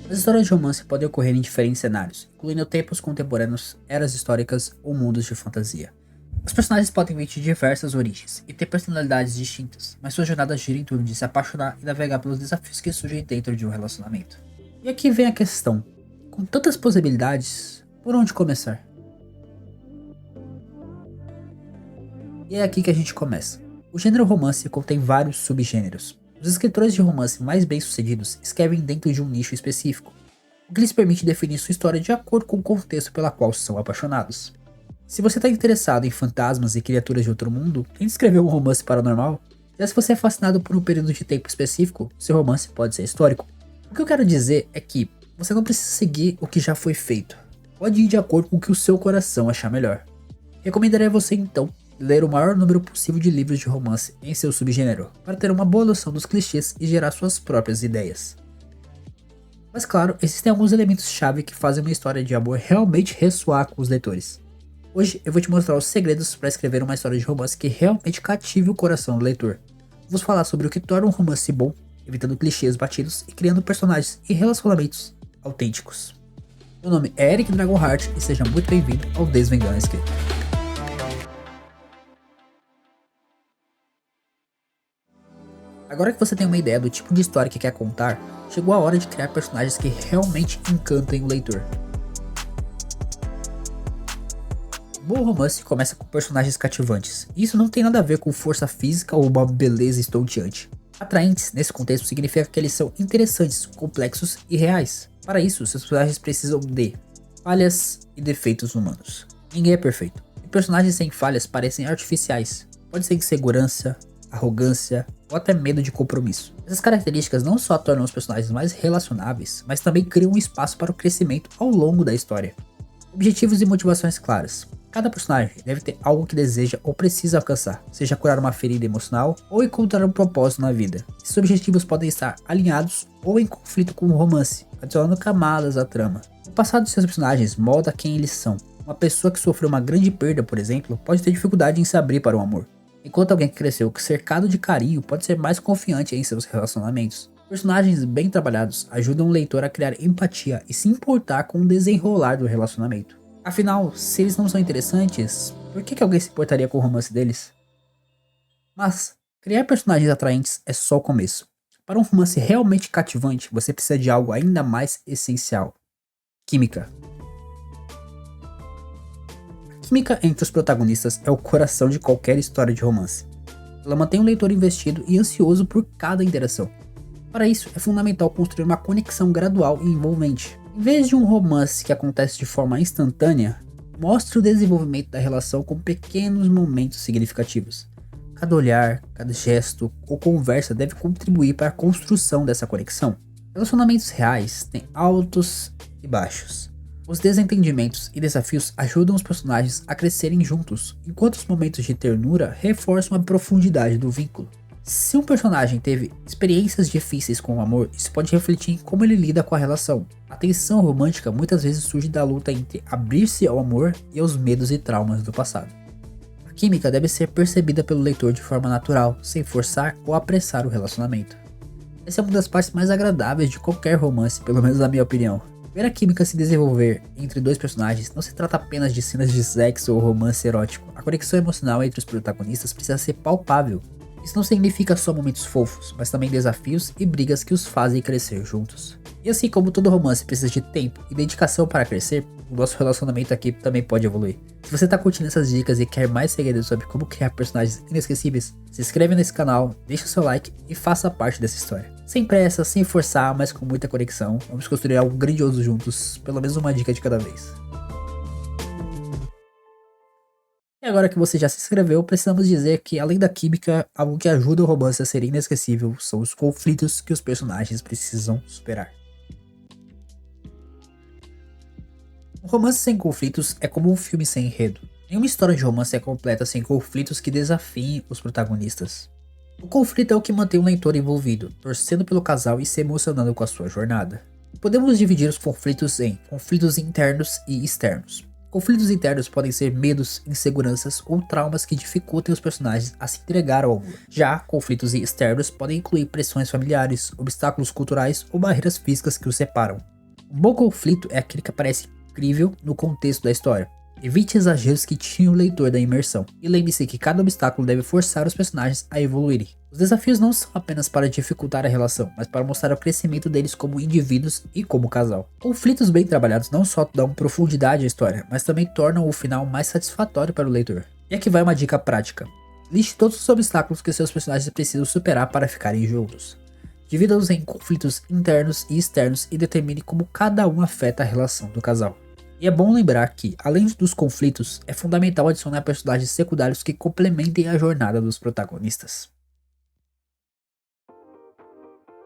As histórias de romance podem ocorrer em diferentes cenários, incluindo tempos contemporâneos, eras históricas ou mundos de fantasia. Os personagens podem vir de diversas origens e ter personalidades distintas, mas sua jornada gira em torno de se apaixonar e navegar pelos desafios que surgem dentro de um relacionamento. E aqui vem a questão: com tantas possibilidades, por onde começar? E é aqui que a gente começa. O gênero romance contém vários subgêneros. Os escritores de romance mais bem-sucedidos escrevem dentro de um nicho específico, o que lhes permite definir sua história de acordo com o contexto pela qual são apaixonados. Se você está interessado em fantasmas e criaturas de outro mundo, tente escrever um romance paranormal. Já se você é fascinado por um período de tempo específico, seu romance pode ser histórico. O que eu quero dizer é que você não precisa seguir o que já foi feito. Pode ir de acordo com o que o seu coração achar melhor. Recomendaria você então ler o maior número possível de livros de romance em seu subgênero, para ter uma boa noção dos clichês e gerar suas próprias ideias. Mas claro, existem alguns elementos-chave que fazem uma história de amor realmente ressoar com os leitores. Hoje eu vou te mostrar os segredos para escrever uma história de romance que realmente cative o coração do leitor. Vamos falar sobre o que torna um romance bom, evitando clichês batidos e criando personagens e relacionamentos autênticos. Meu nome é Eric Dragonheart e seja muito bem-vindo ao Desvendando a Escrita. Agora que você tem uma ideia do tipo de história que quer contar, chegou a hora de criar personagens que realmente encantem o leitor. Bom romance começa com personagens cativantes, e isso não tem nada a ver com força física ou uma beleza estonteante. Atraentes, nesse contexto, significa que eles são interessantes, complexos e reais. Para isso, seus personagens precisam de falhas e defeitos humanos. Ninguém é perfeito, e personagens sem falhas parecem artificiais. Pode ser insegurança, arrogância ou até medo de compromisso. Essas características não só tornam os personagens mais relacionáveis, mas também criam um espaço para o crescimento ao longo da história. Objetivos e motivações claras. Cada personagem deve ter algo que deseja ou precisa alcançar, seja curar uma ferida emocional ou encontrar um propósito na vida. Esses objetivos podem estar alinhados ou em conflito com o romance, adicionando camadas à trama. O passado de seus personagens molda quem eles são. Uma pessoa que sofreu uma grande perda, por exemplo, pode ter dificuldade em se abrir para o amor, enquanto alguém que cresceu cercado de carinho pode ser mais confiante em seus relacionamentos. Personagens bem trabalhados ajudam o leitor a criar empatia e se importar com o desenrolar do relacionamento. Afinal, se eles não são interessantes, por que alguém se importaria com o romance deles? Mas, criar personagens atraentes é só o começo. Para um romance realmente cativante, você precisa de algo ainda mais essencial: química. A química entre os protagonistas é o coração de qualquer história de romance. Ela mantém o leitor investido e ansioso por cada interação. Para isso, é fundamental construir uma conexão gradual e envolvente. Em vez de um romance que acontece de forma instantânea, mostre o desenvolvimento da relação com pequenos momentos significativos. Cada olhar, cada gesto ou conversa deve contribuir para a construção dessa conexão. Relacionamentos reais têm altos e baixos. Os desentendimentos e desafios ajudam os personagens a crescerem juntos, enquanto os momentos de ternura reforçam a profundidade do vínculo. Se um personagem teve experiências difíceis com o amor, isso pode refletir em como ele lida com a relação. A tensão romântica muitas vezes surge da luta entre abrir-se ao amor e aos medos e traumas do passado. A química deve ser percebida pelo leitor de forma natural, sem forçar ou apressar o relacionamento. Essa é uma das partes mais agradáveis de qualquer romance, pelo menos na minha opinião. Ver a química se desenvolver entre dois personagens não se trata apenas de cenas de sexo ou romance erótico. A conexão emocional entre os protagonistas precisa ser palpável. Isso não significa só momentos fofos, mas também desafios e brigas que os fazem crescer juntos. E assim como todo romance precisa de tempo e dedicação para crescer, o nosso relacionamento aqui também pode evoluir. Se você tá curtindo essas dicas e quer mais segredos sobre como criar personagens inesquecíveis, se inscreve nesse canal, deixa o seu like e faça parte dessa história. Sem pressa, sem forçar, mas com muita conexão, vamos construir algo grandioso juntos, pelo menos uma dica de cada vez. E agora que você já se inscreveu, precisamos dizer que, além da química, algo que ajuda o romance a ser inesquecível são os conflitos que os personagens precisam superar. Um romance sem conflitos é como um filme sem enredo. Nenhuma história de romance é completa sem conflitos que desafiem os protagonistas. O conflito é o que mantém o leitor envolvido, torcendo pelo casal e se emocionando com a sua jornada. Podemos dividir os conflitos em conflitos internos e externos. Conflitos internos podem ser medos, inseguranças ou traumas que dificultem os personagens a se entregar ao amor. Já conflitos externos podem incluir pressões familiares, obstáculos culturais ou barreiras físicas que os separam. Um bom conflito é aquele que aparece incrível no contexto da história. Evite exageros que tiram o leitor da imersão, e lembre-se que cada obstáculo deve forçar os personagens a evoluírem. Os desafios não são apenas para dificultar a relação, mas para mostrar o crescimento deles como indivíduos e como casal. Conflitos bem trabalhados não só dão profundidade à história, mas também tornam o final mais satisfatório para o leitor. E aqui vai uma dica prática. Liste todos os obstáculos que seus personagens precisam superar para ficarem juntos. Divida-os em conflitos internos e externos e determine como cada um afeta a relação do casal. E é bom lembrar que, além dos conflitos, é fundamental adicionar personagens secundários que complementem a jornada dos protagonistas.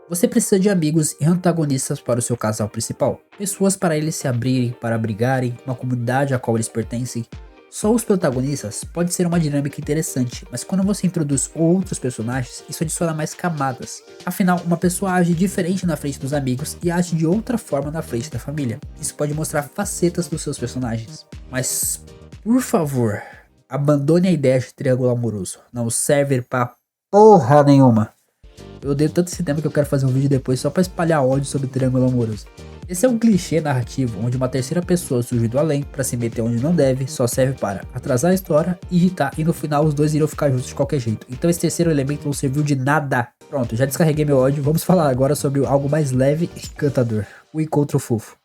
Você precisa de amigos e antagonistas para o seu casal principal, pessoas para eles se abrirem, para brigarem, uma comunidade a qual eles pertencem. Só os protagonistas pode ser uma dinâmica interessante, mas quando você introduz outros personagens, isso adiciona mais camadas. Afinal, uma pessoa age diferente na frente dos amigos e age de outra forma na frente da família. Isso pode mostrar facetas dos seus personagens. Mas, por favor, abandone a ideia de triângulo amoroso. Não serve pra porra nenhuma. Eu odeio tanto esse tema que eu quero fazer um vídeo depois só pra espalhar ódio sobre triângulo amoroso. Esse é um clichê narrativo onde uma terceira pessoa surge do além para se meter onde não deve, só serve para atrasar a história, irritar e no final os dois iriam ficar juntos de qualquer jeito. Então esse terceiro elemento não serviu de nada. Pronto, já descarreguei meu ódio, vamos falar agora sobre algo mais leve e encantador, o encontro fofo.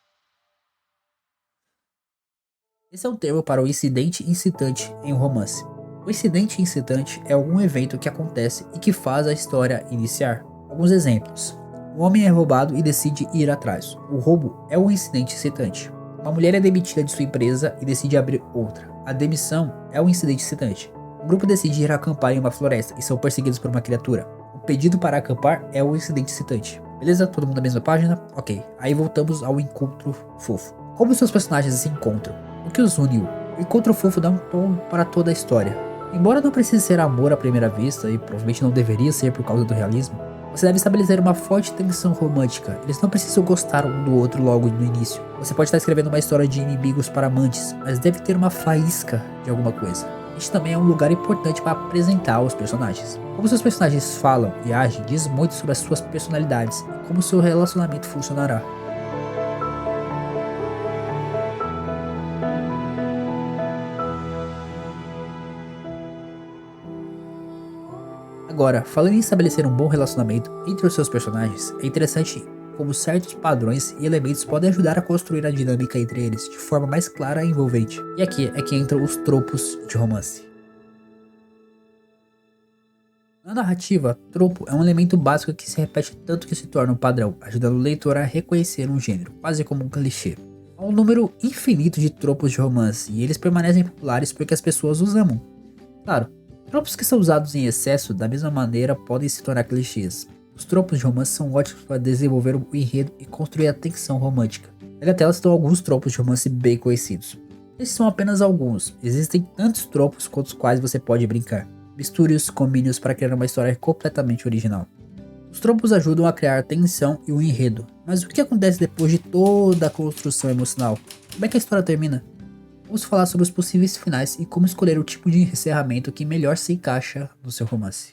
Esse é um termo para o incidente incitante em um romance. O incidente incitante é algum evento que acontece e que faz a história iniciar. Alguns exemplos. Um homem é roubado e decide ir atrás. O roubo é um incidente excitante. Uma mulher é demitida de sua empresa e decide abrir outra. A demissão é um incidente excitante. Um grupo decide ir acampar em uma floresta e são perseguidos por uma criatura. O pedido para acampar é um incidente excitante. Beleza? Todo mundo na mesma página? Ok. Aí voltamos ao encontro fofo. Como seus personagens se encontram? O que os une? O encontro fofo dá um tom para toda a história. Embora não precise ser amor à primeira vista, e provavelmente não deveria ser por causa do realismo, você deve estabelecer uma forte tensão romântica. Eles não precisam gostar um do outro logo no início. Você pode estar escrevendo uma história de inimigos para amantes, mas deve ter uma faísca de alguma coisa. Este também é um lugar importante para apresentar os personagens. Como seus personagens falam e agem diz muito sobre as suas personalidades e como seu relacionamento funcionará. Agora, falando em estabelecer um bom relacionamento entre os seus personagens, é interessante como certos padrões e elementos podem ajudar a construir a dinâmica entre eles de forma mais clara e envolvente. E aqui é que entram os tropos de romance. Na narrativa, tropo é um elemento básico que se repete tanto que se torna um padrão, ajudando o leitor a reconhecer um gênero, quase como um clichê. Há um número infinito de tropos de romance e eles permanecem populares porque as pessoas os amam. Claro, tropos que são usados em excesso da mesma maneira podem se tornar clichês. Os tropos de romance são ótimos para desenvolver o enredo e construir a tensão romântica. Na tela estão alguns tropos de romance bem conhecidos. Esses são apenas alguns, existem tantos tropos com os quais você pode brincar. Misture-os, combine-os para criar uma história completamente original. Os tropos ajudam a criar tensão e um enredo, mas o que acontece depois de toda a construção emocional? Como é que a história termina? Vamos falar sobre os possíveis finais e como escolher o tipo de encerramento que melhor se encaixa no seu romance.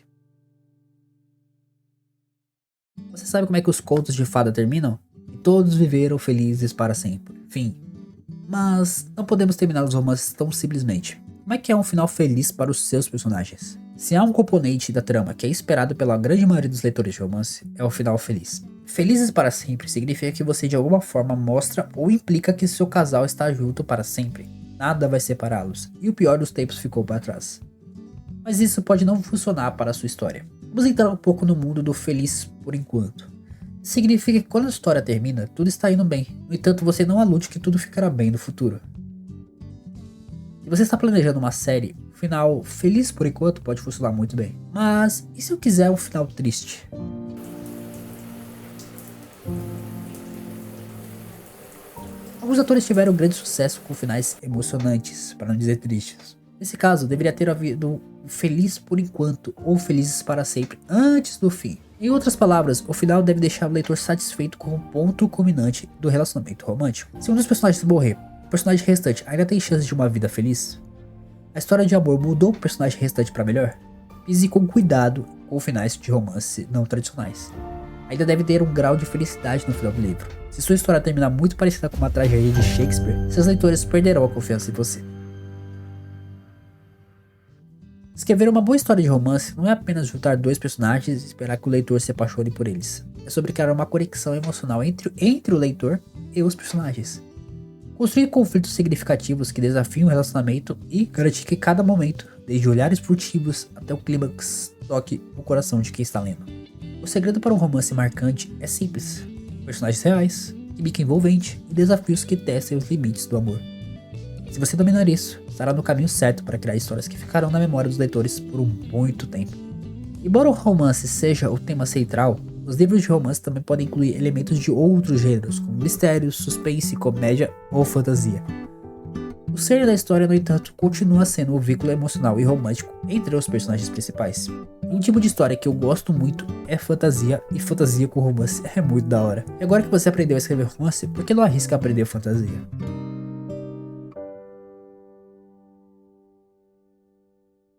Você sabe como é que os contos de fada terminam? E todos viveram felizes para sempre. Fim. Mas não podemos terminar os romances tão simplesmente. Como é que é um final feliz para os seus personagens? Se há um componente da trama que é esperado pela grande maioria dos leitores de romance, é o final feliz. Felizes para sempre significa que você de alguma forma mostra ou implica que seu casal está junto para sempre. Nada vai separá-los, e o pior dos tempos ficou para trás. Mas isso pode não funcionar para a sua história. Vamos entrar um pouco no mundo do feliz por enquanto. Isso significa que quando a história termina, tudo está indo bem. No entanto, você não alude que tudo ficará bem no futuro. Se você está planejando uma série, o final feliz por enquanto pode funcionar muito bem. Mas e se eu quiser um final triste? Alguns atores tiveram grande sucesso com finais emocionantes, para não dizer tristes. Nesse caso, deveria ter havido um feliz por enquanto ou felizes para sempre antes do fim. Em outras palavras, o final deve deixar o leitor satisfeito com o ponto culminante do relacionamento romântico. Se um dos personagens morrer, o personagem restante ainda tem chance de uma vida feliz? A história de amor mudou o personagem restante para melhor? Pise com cuidado com finais de romance não tradicionais. Ainda deve ter um grau de felicidade no final do livro. Se sua história terminar muito parecida com uma tragédia de Shakespeare, seus leitores perderão a confiança em você. Escrever uma boa história de romance não é apenas juntar dois personagens e esperar que o leitor se apaixone por eles. É sobre criar uma conexão emocional entre o leitor e os personagens. Construir conflitos significativos que desafiam o relacionamento e garantir que cada momento, desde olhares furtivos até o clímax, toque o coração de quem está lendo. O segredo para um romance marcante é simples: personagens reais, química envolvente e desafios que testem os limites do amor. Se você dominar isso, estará no caminho certo para criar histórias que ficarão na memória dos leitores por muito tempo. Embora o romance seja o tema central, os livros de romance também podem incluir elementos de outros gêneros, como mistério, suspense, comédia ou fantasia. O cerne da história, no entanto, continua sendo o vínculo emocional e romântico entre os personagens principais. Um tipo de história que eu gosto muito é fantasia, e fantasia com romance é muito da hora. E agora que você aprendeu a escrever romance, por que não arrisca aprender fantasia?